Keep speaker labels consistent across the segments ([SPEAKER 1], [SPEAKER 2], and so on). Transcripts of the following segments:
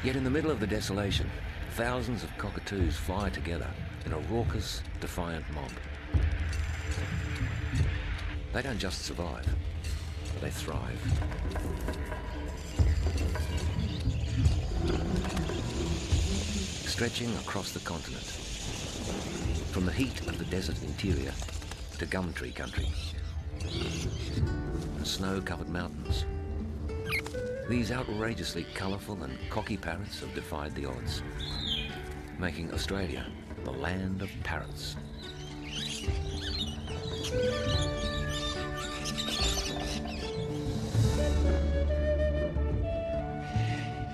[SPEAKER 1] Yet in the middle of the desolation, thousands of cockatoos fly together in a raucous, defiant mob. They don't just survive, but they thrive. Stretching across the continent, from the heat of the desert interior to gum tree country and snow-covered mountains. These outrageously colourful and cocky parrots have defied the odds, making Australia the land of parrots.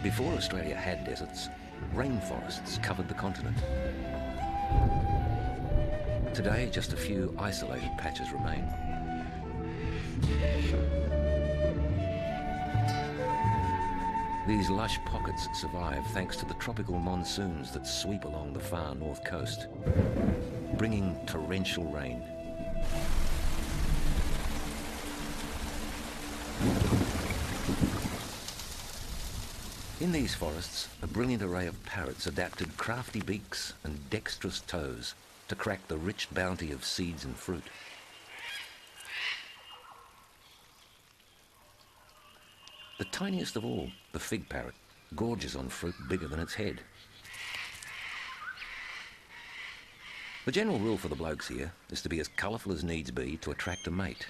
[SPEAKER 1] Before Australia had deserts, rainforests covered the continent. Today, just a few isolated patches remain. These lush pockets survive thanks to the tropical monsoons that sweep along the far north coast, bringing torrential rain. In these forests, a brilliant array of parrots adapted crafty beaks and dexterous toes to crack the rich bounty of seeds and fruit. The tiniest of all, the fig parrot, gorges on fruit bigger than its head. The general rule for the blokes here is to be as colourful as needs be to attract a mate,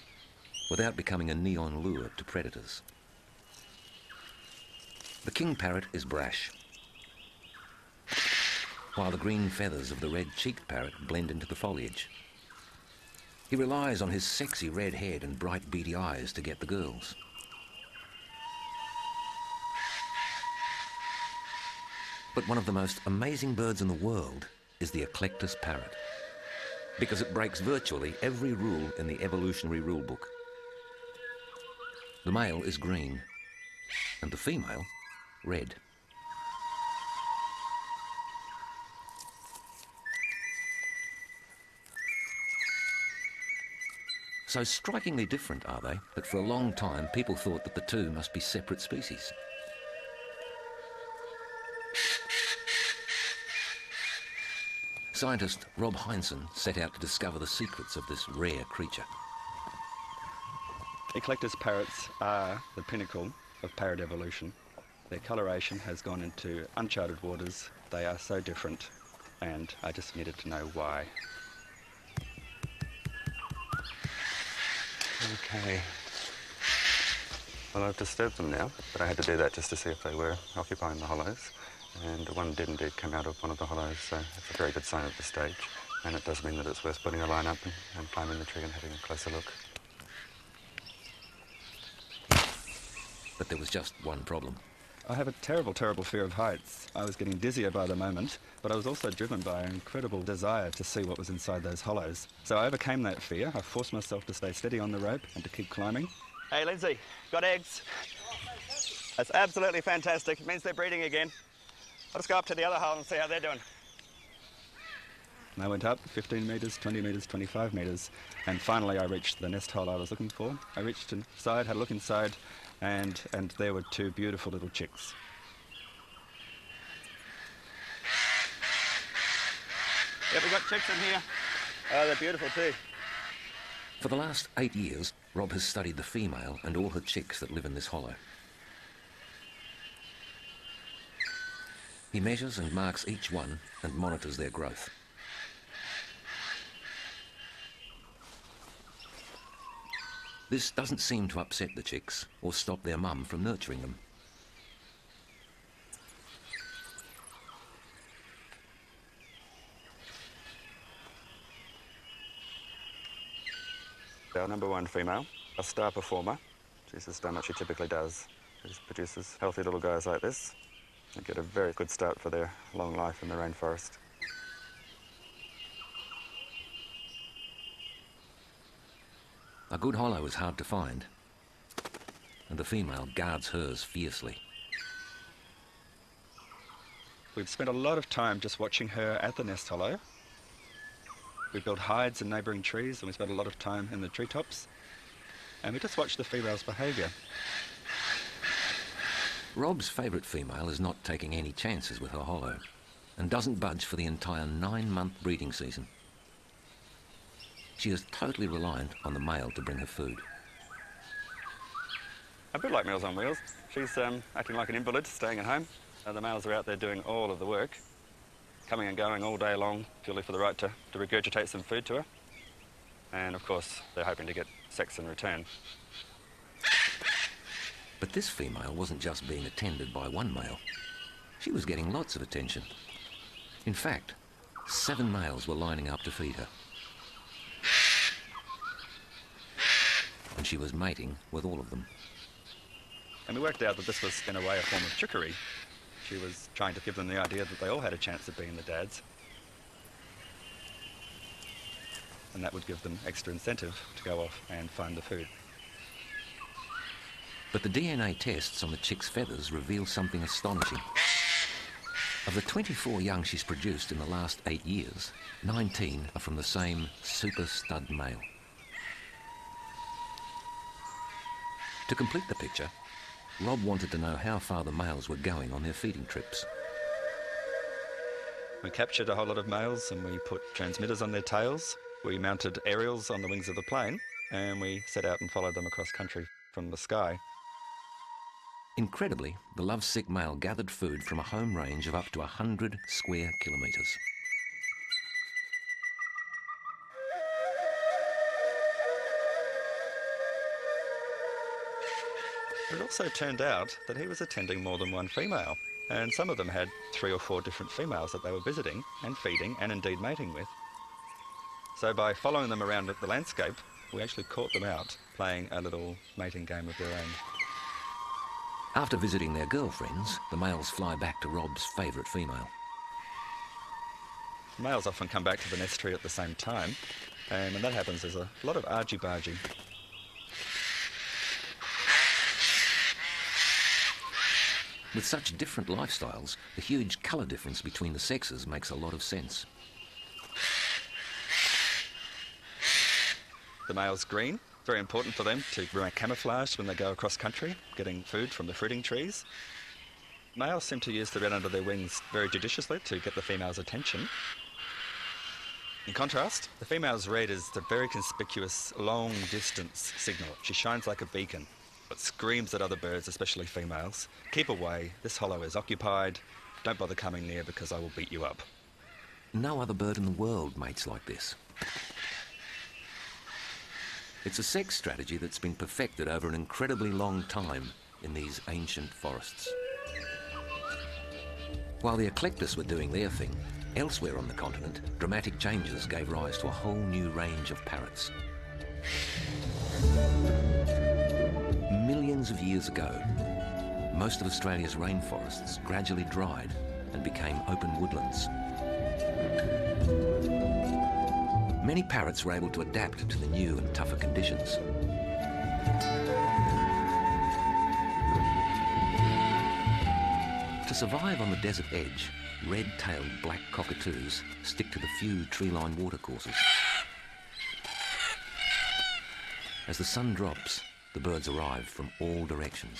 [SPEAKER 1] without becoming a neon lure to predators. The king parrot is brash, while the green feathers of the red-cheeked parrot blend into the foliage. He relies on his sexy red head and bright beady eyes to get the girls. But one of the most amazing birds in the world is the eclectus parrot, because it breaks virtually every rule in the evolutionary rule book. The male is green, and the female, red. So strikingly different are they that for a long time people thought that the two must be separate species. Scientist Rob Heinsohn set out to discover the secrets of this rare creature.
[SPEAKER 2] Eclectus parrots are the pinnacle of parrot evolution. Their coloration has gone into uncharted waters. They are so different, and I just needed to know why.
[SPEAKER 3] Okay. Well, I've disturbed them now, but I had to do that just to see if they were occupying the hollows. And one did indeed come out of one of the hollows, so it's a very good sign at this stage. And it does mean that it's worth putting a line up and climbing the tree and having a closer look.
[SPEAKER 1] But there was just one problem.
[SPEAKER 2] I have a terrible, terrible fear of heights. I was getting dizzier by the moment, but I was also driven by an incredible desire to see what was inside those hollows. So I overcame that fear. I forced myself to stay steady on the rope and to keep climbing. Hey, Lindsay, got eggs? That's absolutely fantastic. It means they're breeding again. I'll just go up to the other hole and see how they're doing. And I went up 15 metres, 20 metres, 25 metres, and finally I reached the nest hole I was looking for. I reached inside, had a look inside, and there were two beautiful little chicks. Yep, we've got chicks in here. Oh, they're beautiful too.
[SPEAKER 1] For the last 8 years, Rob has studied the female and all her chicks that live in this hollow. He measures and marks each one and monitors their growth. This doesn't seem to upset the chicks or stop their mum from nurturing them.
[SPEAKER 3] Our number one female, a star performer. She's just done what she typically does. She just produces healthy little guys like this. They get a very good start for their long life in the rainforest.
[SPEAKER 1] A good hollow is hard to find, and the female guards hers fiercely.
[SPEAKER 2] We've spent a lot of time just watching her at the nest hollow. We built hides in neighbouring trees, and we spent a lot of time in the treetops. and we just watched the female's behaviour.
[SPEAKER 1] Rob's favourite female is not taking any chances with her hollow and doesn't budge for the entire 9-month breeding season. She is totally reliant on the male to bring her food.
[SPEAKER 2] A bit like Meals on Wheels. She's acting like an invalid, staying at home. The males are out there doing all of the work, coming and going all day long, purely for the right to regurgitate some food to her. And of course, they're hoping to get sex in return.
[SPEAKER 1] But this female wasn't just being attended by one male. She was getting lots of attention. In fact, 7 males were lining up to feed her. And she was mating with all of them.
[SPEAKER 2] And we worked out that this was, in a way, a form of trickery. She was trying to give them the idea that they all had a chance of being the dads. And that would give them extra incentive to go off and find the food.
[SPEAKER 1] But the DNA tests on the chick's feathers reveal something astonishing. Of the 24 young she's produced in the last 8 years, 19 are from the same super stud male. To complete the picture, Rob wanted to know how far the males were going on their feeding trips.
[SPEAKER 2] We captured a whole lot of males and we put transmitters on their tails. We mounted aerials on the wings of the plane and we set out and followed them across country from the sky.
[SPEAKER 1] Incredibly, the lovesick male gathered food from a home range of up to 100 square kilometres.
[SPEAKER 2] It also turned out that he was attending more than one female, and some of them had 3 or 4 different females that they were visiting and feeding and indeed mating with. So by following them around the landscape, we actually caught them out playing a little mating game of their own.
[SPEAKER 1] After visiting their girlfriends, the males fly back to Rob's favourite female.
[SPEAKER 2] Males often come back to the nest tree at the same time, and when that happens there's a lot of argy-bargy.
[SPEAKER 1] With such different lifestyles, the huge colour difference between the sexes makes a lot of sense.
[SPEAKER 2] The male's green, very important for them to remain camouflaged when they go across country, getting food from the fruiting trees. Males seem to use the red under their wings very judiciously to get the female's attention. In contrast, the female's red is the very conspicuous long-distance signal. She shines like a beacon. It screams at other birds, especially females. Keep away, this hollow is occupied, don't bother coming near because I will beat you up.
[SPEAKER 1] No other bird in the world mates like this. It's a sex strategy that's been perfected over an incredibly long time in these ancient forests. While the eclectus were doing their thing, elsewhere on the continent, dramatic changes gave rise to a whole new range of parrots. Millions of years ago, most of Australia's rainforests gradually dried and became open woodlands. Many parrots were able to adapt to the new and tougher conditions. To survive on the desert edge, red-tailed black cockatoos stick to the few tree-lined watercourses. As the sun drops, the birds arrive from all directions.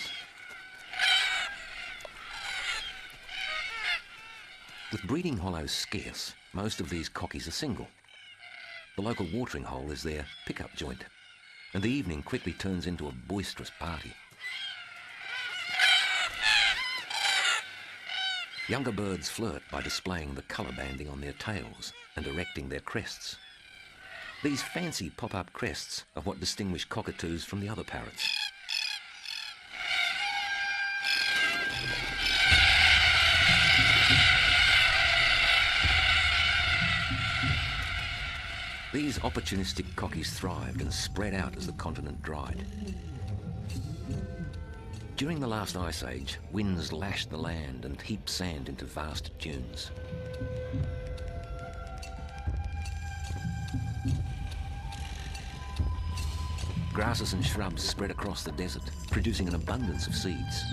[SPEAKER 1] With breeding hollows scarce, most of these cockies are single. The local watering hole is their pick-up joint, and the evening quickly turns into a boisterous party. Younger birds flirt by displaying the colour banding on their tails and erecting their crests. These fancy pop-up crests are what distinguish cockatoos from the other parrots. These opportunistic cockies thrived and spread out as the continent dried. During the last ice age, winds lashed the land and heaped sand into vast dunes. Grasses and shrubs spread across the desert, producing an abundance of seeds.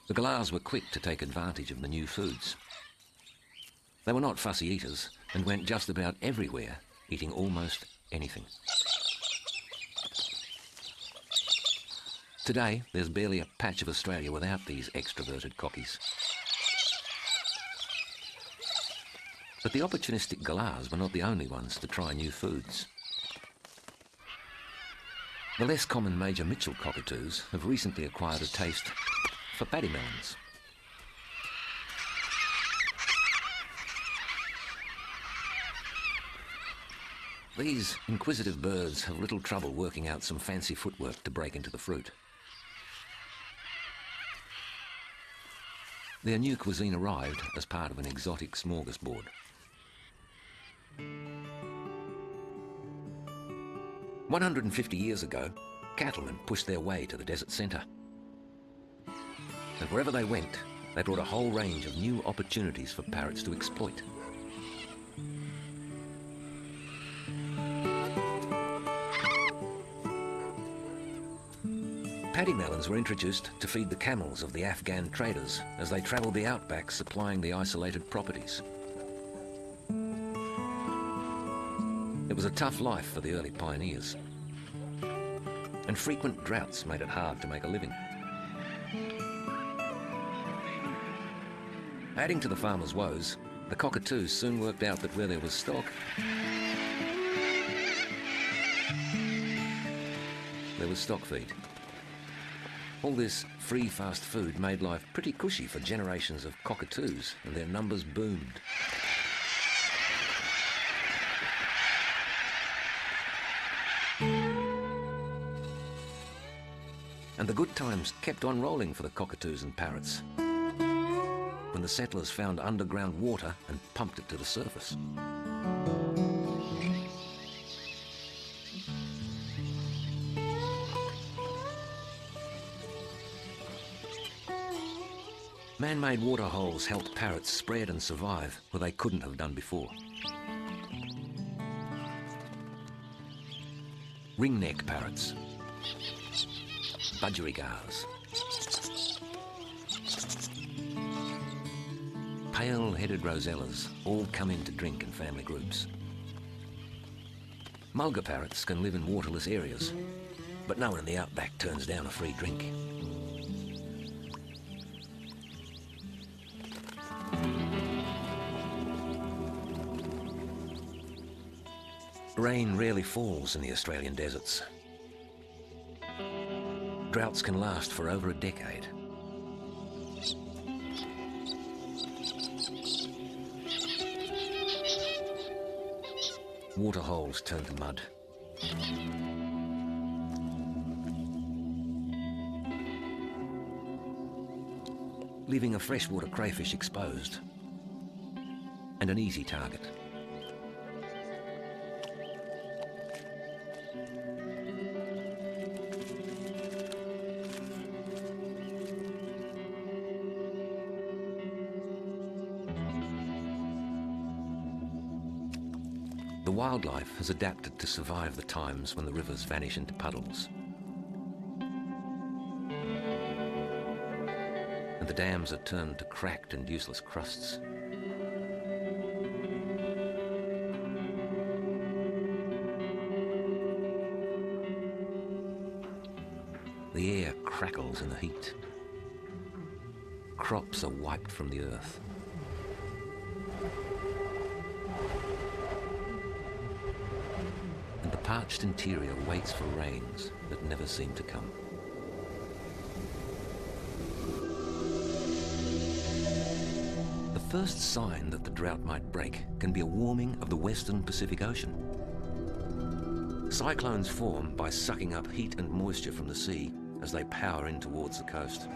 [SPEAKER 1] The galahs were quick to take advantage of the new foods. They were not fussy eaters and went just about everywhere, eating almost anything. Today, there's barely a patch of Australia without these extroverted cockies. But the opportunistic galahs were not the only ones to try new foods. The less common Major Mitchell cockatoos have recently acquired a taste for paddy melons. These inquisitive birds have little trouble working out some fancy footwork to break into the fruit. Their new cuisine arrived as part of an exotic smorgasbord. 150 years ago, cattlemen pushed their way to the desert centre. And wherever they went, they brought a whole range of new opportunities for parrots to exploit. Paddy melons were introduced to feed the camels of the Afghan traders as they travelled the outback supplying the isolated properties. It was a tough life for the early pioneers, and frequent droughts made it hard to make a living. Adding to the farmers' woes, the cockatoos soon worked out that where there was stock, there was stock feed. All this free fast food made life pretty cushy for generations of cockatoos, and their numbers boomed. And the good times kept on rolling for the cockatoos and parrots when the settlers found underground water and pumped it to the surface. Man-made water holes helped parrots spread and survive where they couldn't have done before. Ringneck parrots, budgerigars, pale-headed rosellas all come in to drink in family groups. Mulga parrots can live in waterless areas, but no one in the outback turns down a free drink. Rain rarely falls in the Australian deserts. Droughts can last for over a decade. Water holes turn to mud. Leaving a freshwater crayfish exposed and an easy target. The wildlife has adapted to survive the times when the rivers vanish into puddles. And the dams are turned to cracked and useless crusts. The air crackles in the heat. Crops are wiped from the earth. And the parched interior waits for rains that never seem to come. The first sign that the drought might break can be a warming of the western Pacific Ocean. Cyclones form by sucking up heat and moisture from the sea as they power in towards the coast.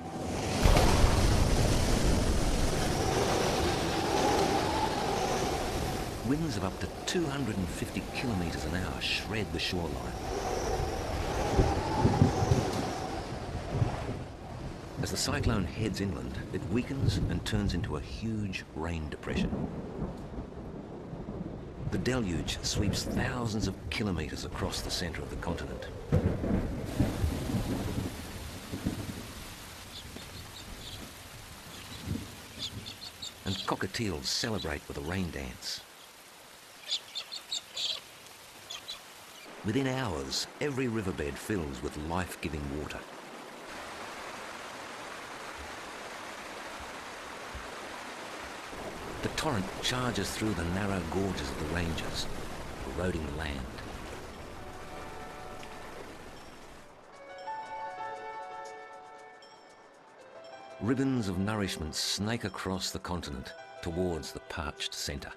[SPEAKER 1] Winds of up to 250 kilometres an hour shred the shoreline. As the cyclone heads inland, it weakens and turns into a huge rain depression. The deluge sweeps thousands of kilometres across the centre of the continent. And cockatiels celebrate with a rain dance. Within hours, every riverbed fills with life-giving water. The torrent charges through the narrow gorges of the ranges, eroding the land. Ribbons of nourishment snake across the continent towards the parched centre.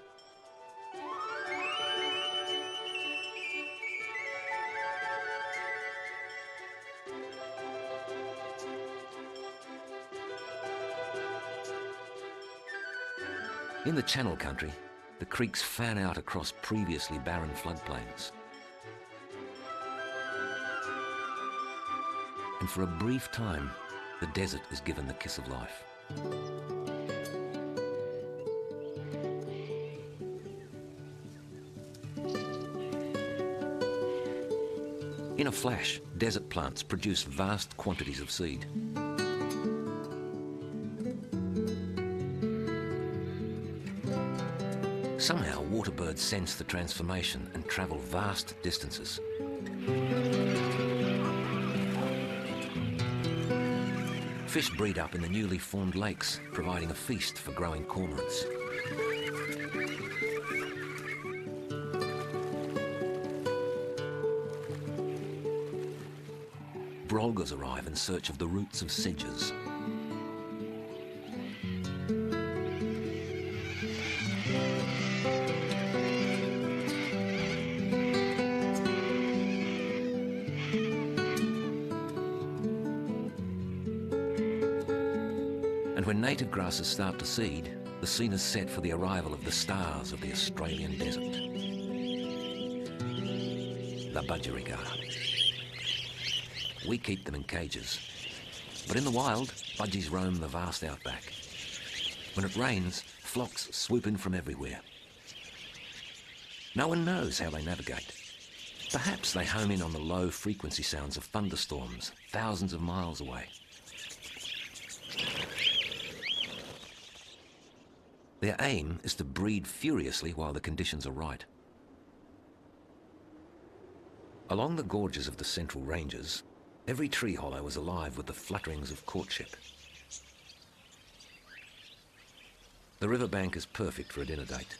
[SPEAKER 1] In the Channel Country, the creeks fan out across previously barren floodplains. And for a brief time, the desert is given the kiss of life. In a flash, desert plants produce vast quantities of seed. Somehow, water birds sense the transformation and travel vast distances. Fish breed up in the newly formed lakes, providing a feast for growing cormorants. Brolgas arrive in search of the roots of sedges. And when native grasses start to seed, the scene is set for the arrival of the stars of the Australian desert. The budgerigar. We keep them in cages, but in the wild, budgies roam the vast outback. When it rains, flocks swoop in from everywhere. No one knows how they navigate. Perhaps they home in on the low frequency sounds of thunderstorms thousands of miles away. Their aim is to breed furiously while the conditions are right. Along the gorges of the Central Ranges, every tree hollow is alive with the flutterings of courtship. The riverbank is perfect for a dinner date.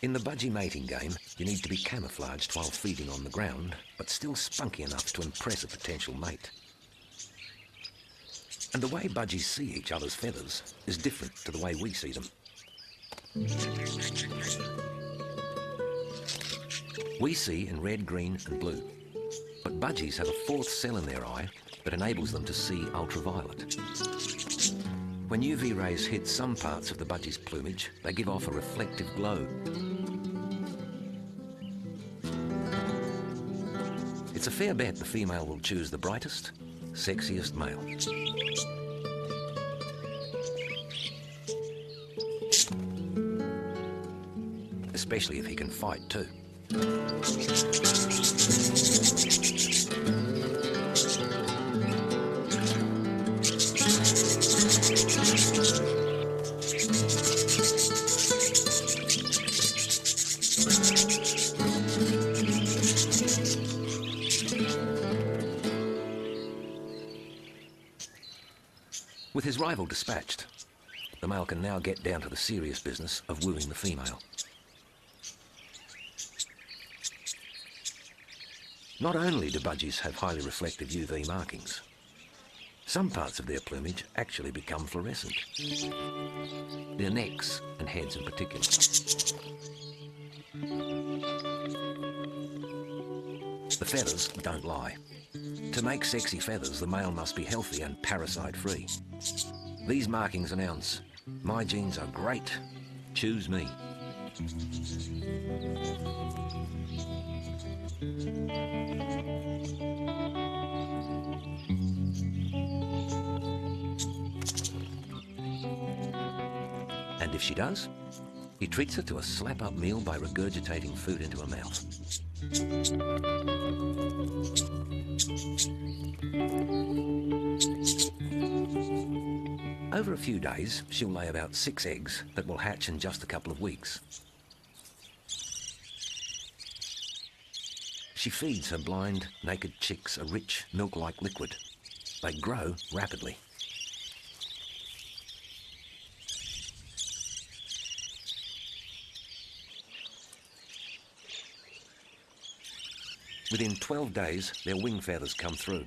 [SPEAKER 1] In the budgie mating game, you need to be camouflaged while feeding on the ground, but still spunky enough to impress a potential mate. And the way budgies see each other's feathers is different to the way we see them. We see in red, green and blue, but budgies have a fourth cell in their eye that enables them to see ultraviolet. When UV rays hit some parts of the budgie's plumage, they give off a reflective glow. It's a fair bet the female will choose the brightest, sexiest male. Especially if he can fight too. With his rival dispatched, the male can now get down to the serious business of wooing the female. Not only do budgies have highly reflective UV markings, some parts of their plumage actually become fluorescent. Their necks and heads in particular. The feathers don't lie. To make sexy feathers, the male must be healthy and parasite-free. These markings announce, my genes are great, choose me. And if she does, he treats her to a slap-up meal by regurgitating food into her mouth. Over a few days, she'll lay about 6 eggs that will hatch in just a couple of weeks. She feeds her blind, naked chicks a rich, milk-like liquid. They grow rapidly. Within 12 days, their wing feathers come through.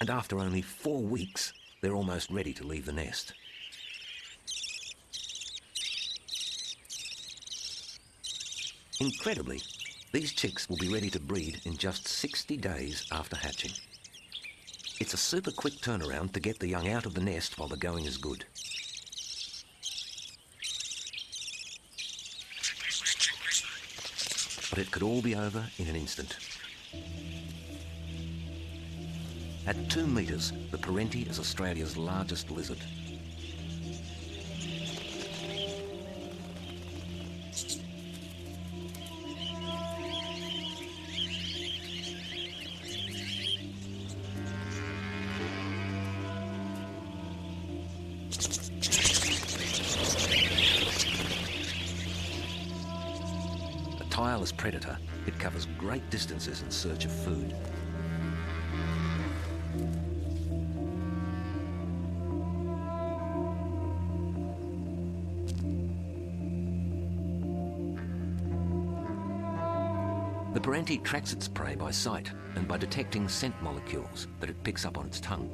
[SPEAKER 1] And after only 4 weeks, they're almost ready to leave the nest. Incredibly, these chicks will be ready to breed in just 60 days after hatching. It's a super quick turnaround to get the young out of the nest while the going is good. But it could all be over in an instant. At 2 metres, the Parrot is Australia's largest lizard. A tireless predator, it covers great distances in search of food. The Parrot tracks its prey by sight and by detecting scent molecules that it picks up on its tongue.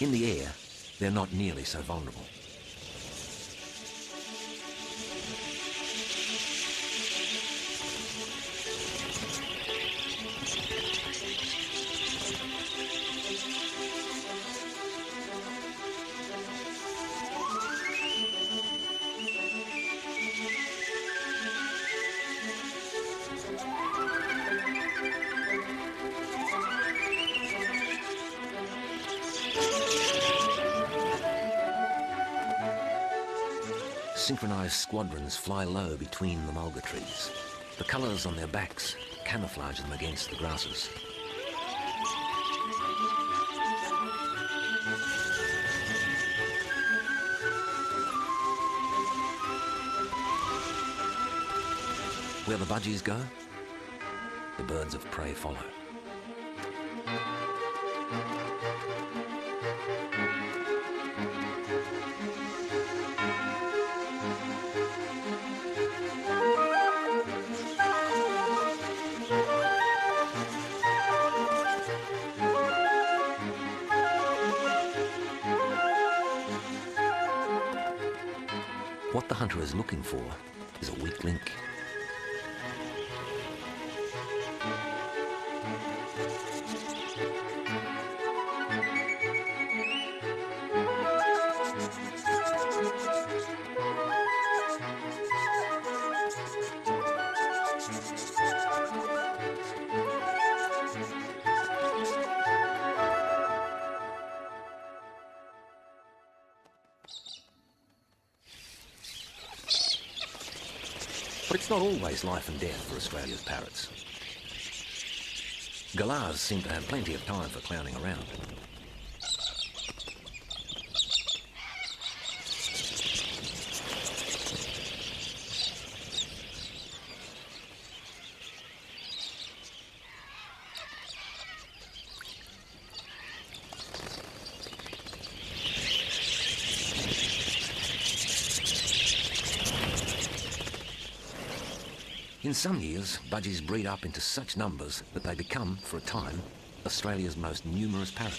[SPEAKER 1] In the air, they're not nearly so vulnerable. Synchronised squadrons fly low between the mulga trees. The colours on their backs camouflage them against the grasses. Where the budgies go, the birds of prey follow. What the hunter is looking for is a weak link. But it's not always life and death for Australia's parrots. Galahs seem to have plenty of time for clowning around. In some years, budgies breed up into such numbers that they become, for a time, Australia's most numerous parrot.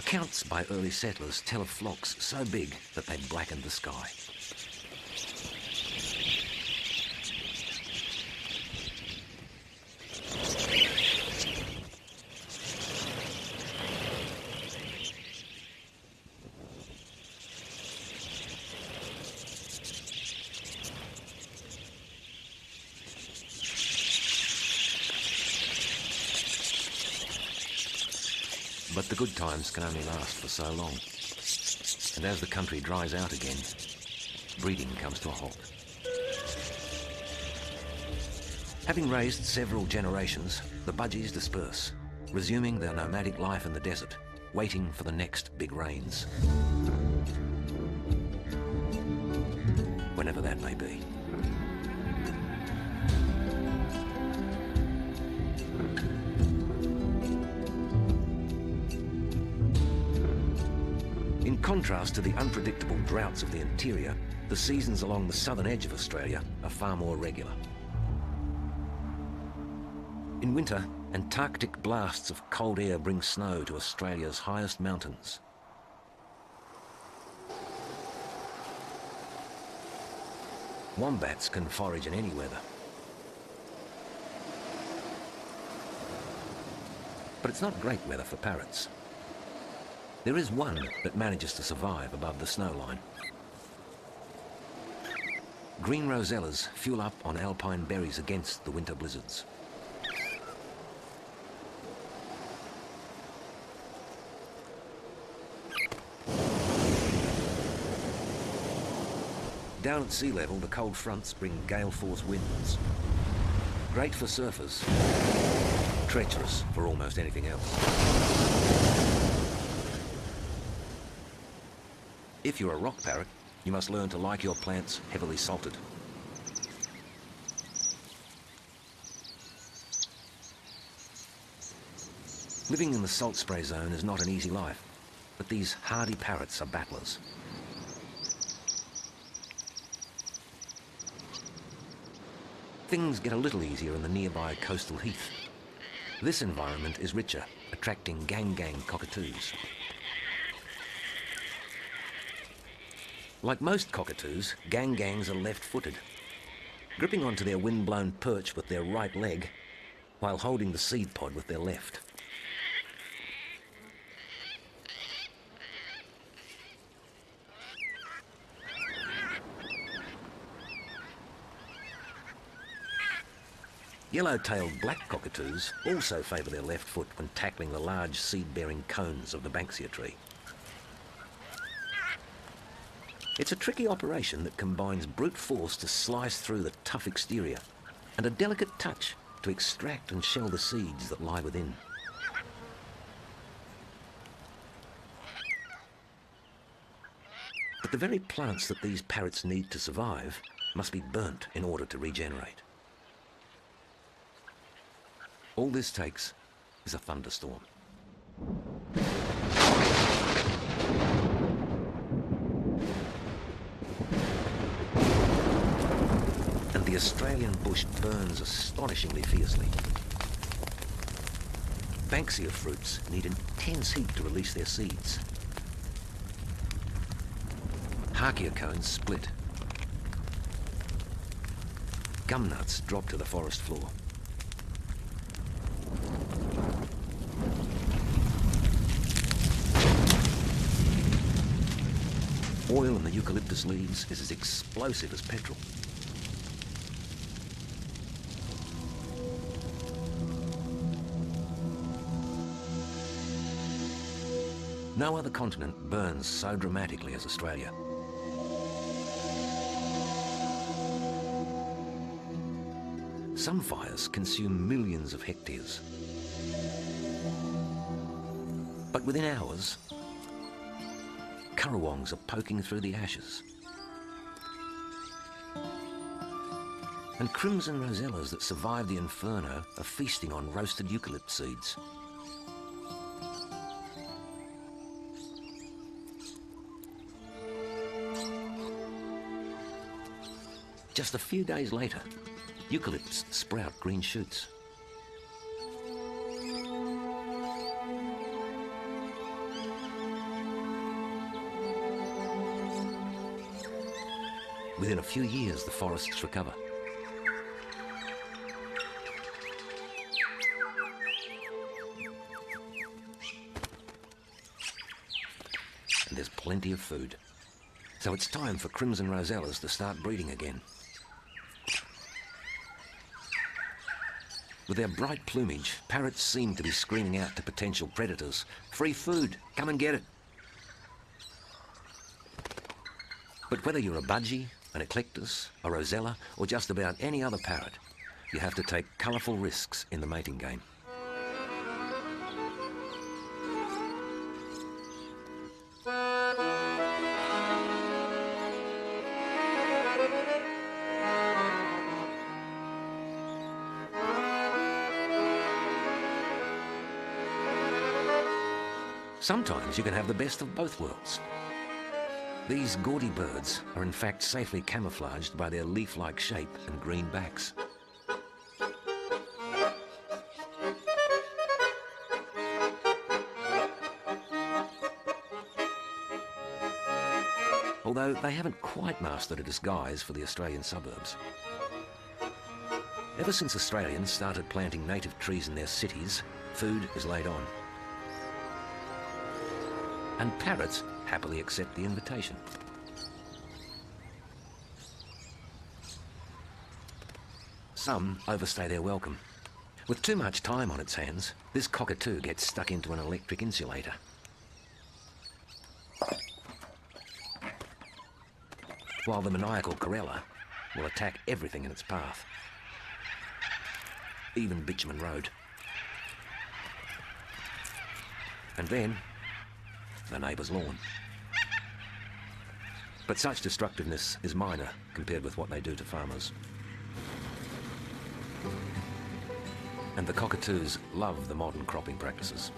[SPEAKER 1] Accounts by early settlers tell of flocks so big that they blackened the sky. But the good times can only last for so long. And as the country dries out again, breeding comes to a halt. Having raised several generations, the budgies disperse, resuming their nomadic life in the desert, waiting for the next big rains. Whenever that may be. In contrast to the unpredictable droughts of the interior, the seasons along the southern edge of Australia are far more regular. In winter, Antarctic blasts of cold air bring snow to Australia's highest mountains. Wombats can forage in any weather. But it's not great weather for parrots. There is one that manages to survive above the snow line. Green rosellas fuel up on alpine berries against the winter blizzards. Down at sea level, the cold fronts bring gale-force winds. Great for surfers, treacherous for almost anything else. If you're a rock parrot, you must learn to like your plants heavily salted. Living in the salt spray zone is not an easy life, but these hardy parrots are battlers. Things get a little easier in the nearby coastal heath. This environment is richer, attracting gang-gang cockatoos. Like most cockatoos, gang-gangs are left-footed, gripping onto their wind-blown perch with their right leg while holding the seed pod with their left. Yellow-tailed black cockatoos also favour their left foot when tackling the large seed-bearing cones of the banksia tree. It's a tricky operation that combines brute force to slice through the tough exterior and a delicate touch to extract and shell the seeds that lie within. But the very plants that these parrots need to survive must be burnt in order to regenerate. All this takes is a thunderstorm. And the Australian bush burns astonishingly fiercely. Banksia fruits need intense heat to release their seeds. Harkia cones split. Gum nuts drop to the forest floor. Oil in the eucalyptus leaves is as explosive as petrol. No other continent burns so dramatically as Australia. Some fires consume millions of hectares. But within hours, currawongs are poking through the ashes. And crimson rosellas that survive the inferno are feasting on roasted eucalypt seeds. Just a few days later, eucalypts sprout green shoots. Within a few years, the forests recover. And there's plenty of food. So it's time for crimson rosellas to start breeding again. With their bright plumage, parrots seem to be screaming out to potential predators, "Free food, come and get it." But whether you're a budgie, an eclectus, a rosella, or just about any other parrot, you have to take colourful risks in the mating game. Sometimes you can have the best of both worlds. These gaudy birds are in fact safely camouflaged by their leaf-like shape and green backs. Although they haven't quite mastered a disguise for the Australian suburbs. Ever since Australians started planting native trees in their cities, food is laid on. And parrots happily accept the invitation. Some overstay their welcome. With too much time on its hands, this cockatoo gets stuck into an electric insulator. While the maniacal Corella will attack everything in its path, even bitumen road. And then the neighbour's lawn. But such destructiveness is minor compared with what they do to farmers. And the cockatoos love the modern cropping practices.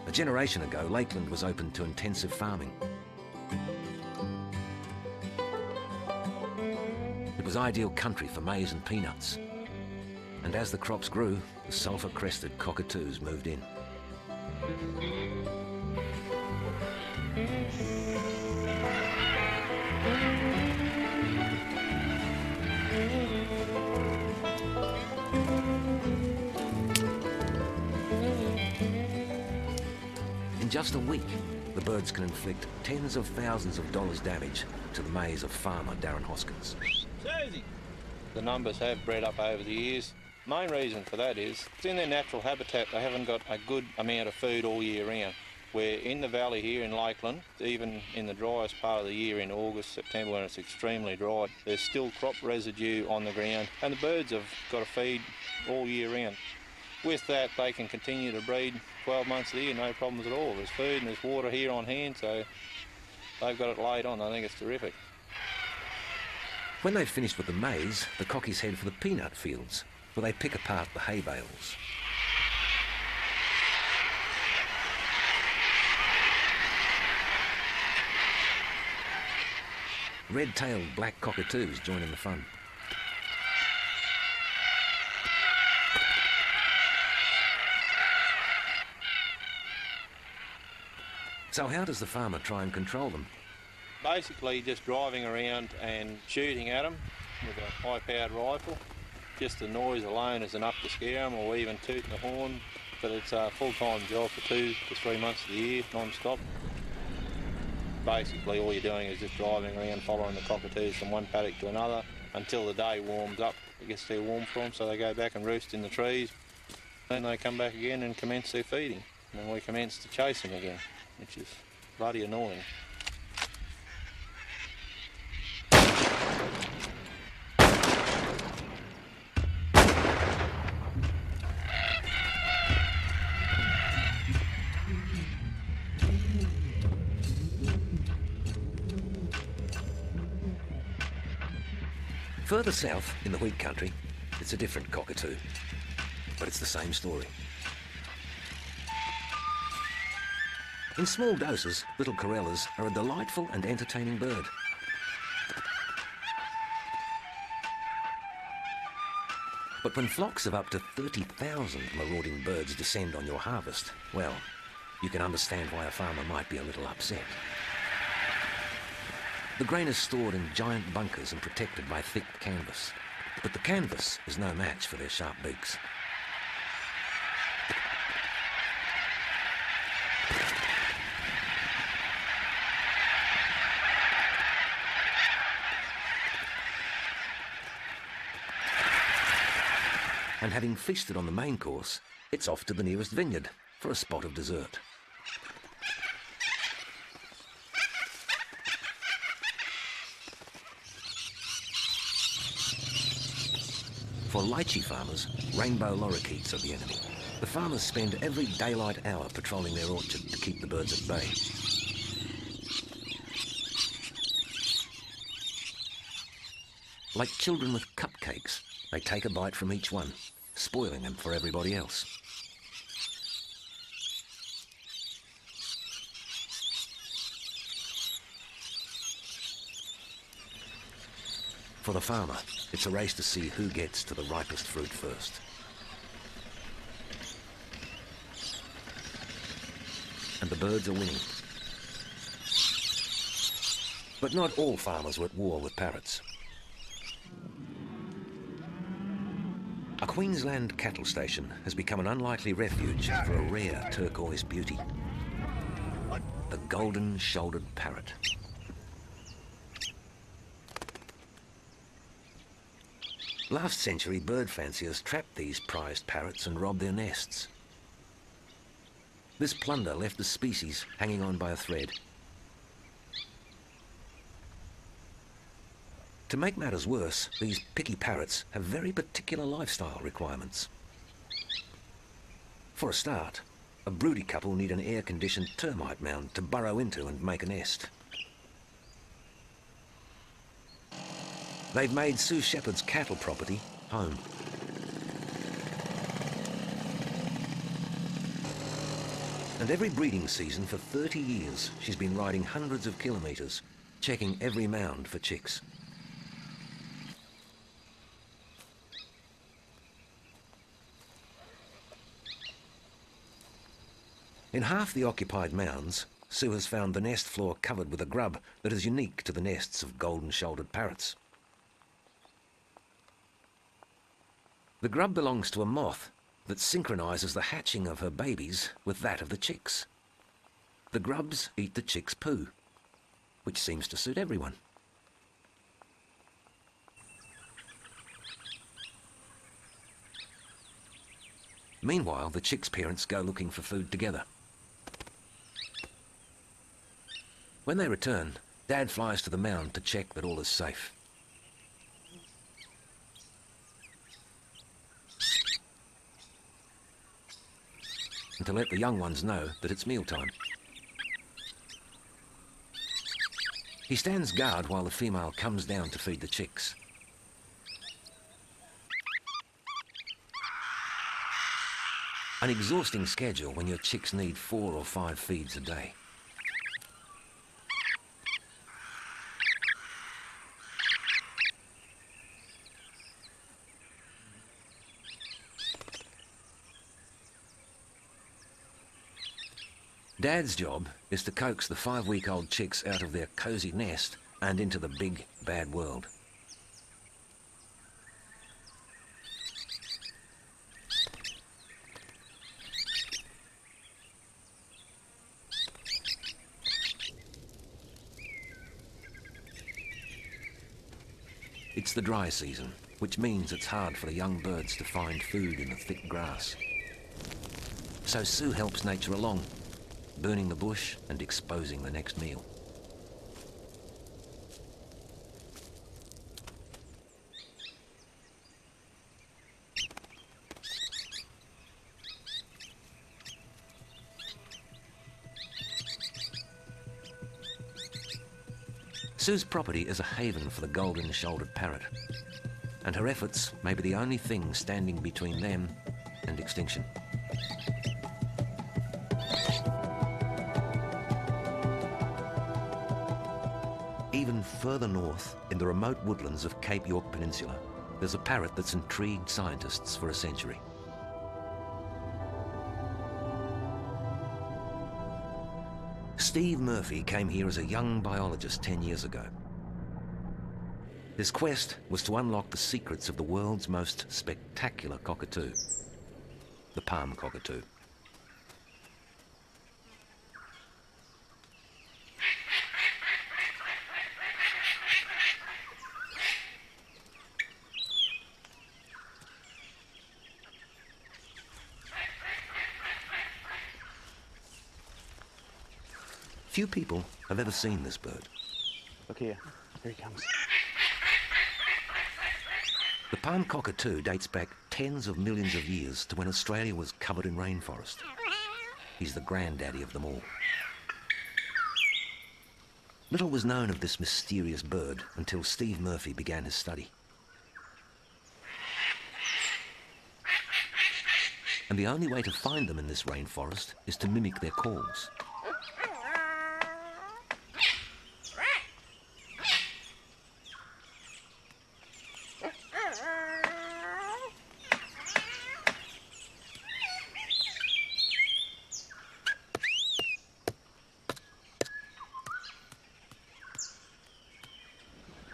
[SPEAKER 1] A generation ago, Lakeland was open to intensive farming. It was ideal country for maize and peanuts. And as the crops grew, the sulphur-crested cockatoos moved in. In just a week, the birds can inflict tens of thousands of dollars damage to the maize of farmer Darren Hoskins.
[SPEAKER 4] The numbers have bred up over the years. Main reason for that is, it's in their natural habitat, they haven't got a good amount of food all year round. Where in the valley here in Lakeland, even in the driest part of the year in August, September when it's extremely dry, there's still crop residue on the ground and the birds have got to feed all year round. With that, they can continue to breed 12 months of the year, no problems at all. There's food and there's water here on hand, so they've got it laid on. I think it's terrific.
[SPEAKER 1] When they've finished with the maize, the cockies head for the peanut fields, where they pick apart the hay bales. Red-tailed black cockatoos join in the fun. So how does the farmer try and control them?
[SPEAKER 4] Basically just driving around and shooting at them with a high-powered rifle. Just the noise alone is enough to scare them, or even tooting the horn. But it's a full-time job for 2 to 3 months of the year, non-stop. Basically all you're doing is just driving around following the cockatoos from one paddock to another until the day warms up. It gets too warm for them, so they go back and roost in the trees. Then they come back again and commence their feeding. And then we commence to chase them again, which is bloody annoying.
[SPEAKER 1] Further south, in the wheat country, it's a different cockatoo, but it's the same story. In small doses, little Corellas are a delightful and entertaining bird. But when flocks of up to 30,000 marauding birds descend on your harvest, well, you can understand why a farmer might be a little upset. The grain is stored in giant bunkers and protected by thick canvas. But the canvas is no match for their sharp beaks. And having feasted on the main course, it's off to the nearest vineyard for a spot of dessert. For lychee farmers, rainbow lorikeets are the enemy. The farmers spend every daylight hour patrolling their orchard to keep the birds at bay. Like children with cupcakes, they take a bite from each one, spoiling them for everybody else. For the farmer, it's a race to see who gets to the ripest fruit first. And the birds are winning. But not all farmers were at war with parrots. A Queensland cattle station has become an unlikely refuge for a rare turquoise beauty, the golden-shouldered parrot. Last century, bird fanciers trapped these prized parrots and robbed their nests. This plunder left the species hanging on by a thread. To make matters worse, these picky parrots have very particular lifestyle requirements. For a start, a broody couple need an air-conditioned termite mound to burrow into and make a nest. They've made Sue Shepherd's cattle property home. And every breeding season for 30 years, she's been riding hundreds of kilometres, checking every mound for chicks. In half the occupied mounds, Sue has found the nest floor covered with a grub that is unique to the nests of golden-shouldered parrots. The grub belongs to a moth that synchronises the hatching of her babies with that of the chicks. The grubs eat the chicks' poo, which seems to suit everyone. Meanwhile, the chicks' parents go looking for food together. When they return, Dad flies to the mound to check that all is safe. And to let the young ones know that it's mealtime. He stands guard while the female comes down to feed the chicks. An exhausting schedule when your chicks need 4 or 5 feeds a day. Dad's job is to coax the 5-week-old chicks out of their cosy nest and into the big, bad world. It's the dry season, which means it's hard for the young birds to find food in the thick grass. So Sue helps nature along, burning the bush and exposing the next meal. Sue's property is a haven for the golden-shouldered parrot, and her efforts may be the only thing standing between them and extinction. Even further north, in the remote woodlands of Cape York Peninsula, there's a parrot that's intrigued scientists for a century. Steve Murphy came here as a young biologist 10 years ago. His quest was to unlock the secrets of the world's most spectacular cockatoo, the palm cockatoo. Few people have ever seen this bird.
[SPEAKER 5] Look here he comes.
[SPEAKER 1] The palm cockatoo dates back tens of millions of years to when Australia was covered in rainforest. He's the granddaddy of them all. Little was known of this mysterious bird until Steve Murphy began his study. And the only way to find them in this rainforest is to mimic their calls.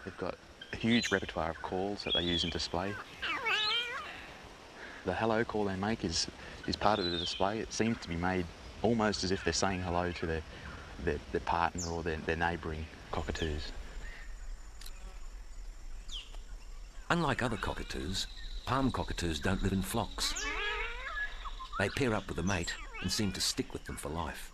[SPEAKER 5] They've got a huge repertoire of calls that they use in display. The hello call they make is part of the display. It seems to be made almost as if they're saying hello to their partner or their neighbouring cockatoos.
[SPEAKER 1] Unlike other cockatoos, palm cockatoos don't live in flocks. They pair up with a mate and seem to stick with them for life.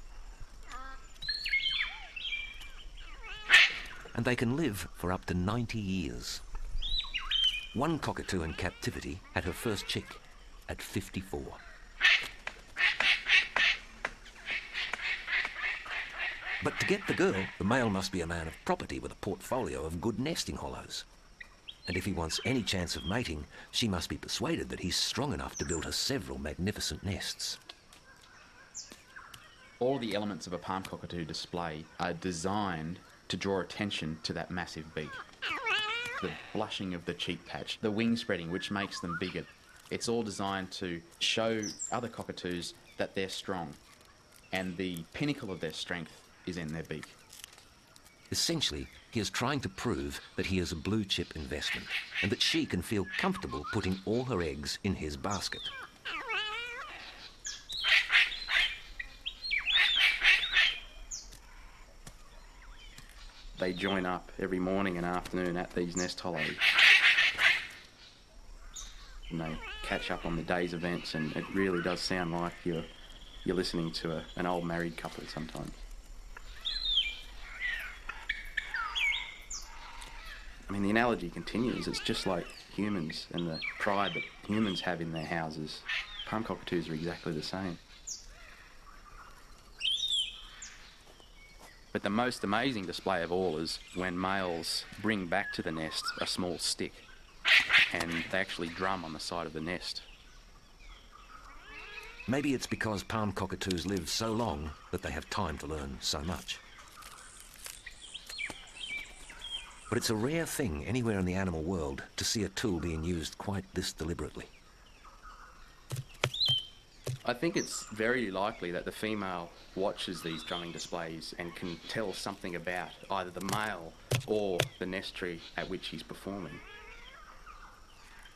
[SPEAKER 1] And they can live for up to 90 years. One cockatoo in captivity had her first chick at 54. But to get the girl, the male must be a man of property with a portfolio of good nesting hollows. And if he wants any chance of mating, she must be persuaded that he's strong enough to build her several magnificent nests.
[SPEAKER 6] All the elements of a palm cockatoo display are designed to draw attention to that massive beak. The blushing of the cheek patch, the wing spreading, which makes them bigger. It's all designed to show other cockatoos that they're strong, and the pinnacle of their strength is in their beak.
[SPEAKER 1] Essentially, he is trying to prove that he is a blue-chip investment and that she can feel comfortable putting all her eggs in his basket.
[SPEAKER 6] They join up every morning and afternoon at these nest hollows. And they catch up on the day's events, and it really does sound like you're listening to an old married couple sometimes. I mean, the analogy continues. It's just like humans and the pride that humans have in their houses. Palm cockatoos are exactly the same. But the most amazing display of all is when males bring back to the nest a small stick and they actually drum on the side of the nest.
[SPEAKER 1] Maybe it's because palm cockatoos live so long that they have time to learn so much. But it's a rare thing anywhere in the animal world to see a tool being used quite this deliberately.
[SPEAKER 6] I think it's very likely that the female watches these drumming displays and can tell something about either the male or the nest tree at which he's performing.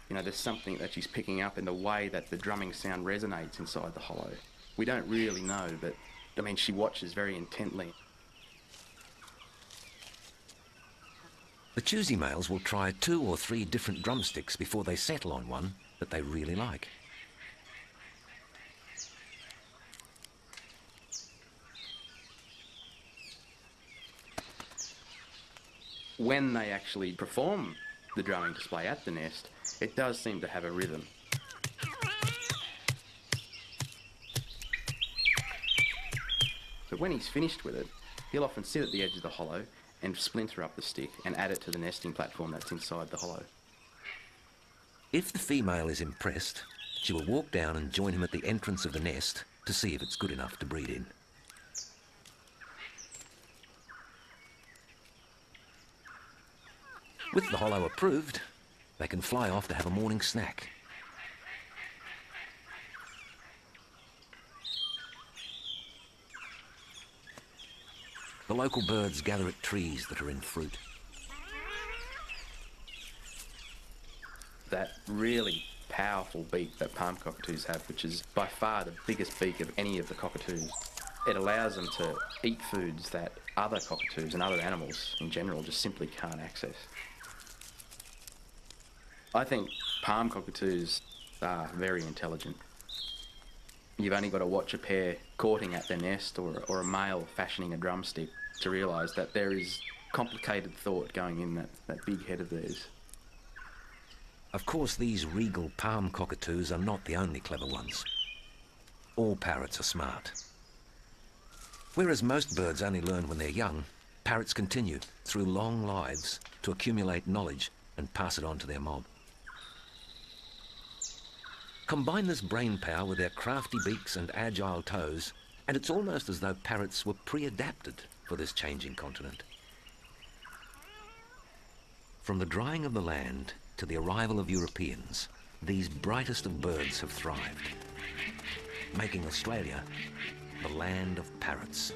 [SPEAKER 6] You know, there's something that she's picking up in the way that the drumming sound resonates inside the hollow. We don't really know, but I mean, she watches very intently.
[SPEAKER 1] The choosy males will try 2 or 3 different drumsticks before they settle on one that they really like.
[SPEAKER 6] When they actually perform the drumming display at the nest, it does seem to have a rhythm. But when he's finished with it, he'll often sit at the edge of the hollow and splinter up the stick and add it to the nesting platform that's inside the hollow.
[SPEAKER 1] If the female is impressed, she will walk down and join him at the entrance of the nest to see if it's good enough to breed in. With the hollow approved, They can fly off to have a morning snack. The local birds gather at trees that are in fruit.
[SPEAKER 6] That really powerful beak that palm cockatoos have, which is by far the biggest beak of any of the cockatoos, it allows them to eat foods that other cockatoos and other animals in general just simply can't access. I think palm cockatoos are very intelligent. You've only got to watch a pair courting at their nest or a male fashioning a drumstick to realise that there is complicated thought going in that big head of theirs.
[SPEAKER 1] Of course, these regal palm cockatoos are not the only clever ones. All parrots are smart. Whereas most birds only learn when they're young, parrots continue through long lives to accumulate knowledge and pass it on to their mob. Combine this brain power with their crafty beaks and agile toes, and it's almost as though parrots were pre-adapted for this changing continent. From the drying of the land to the arrival of Europeans, these brightest of birds have thrived, making Australia the land of parrots.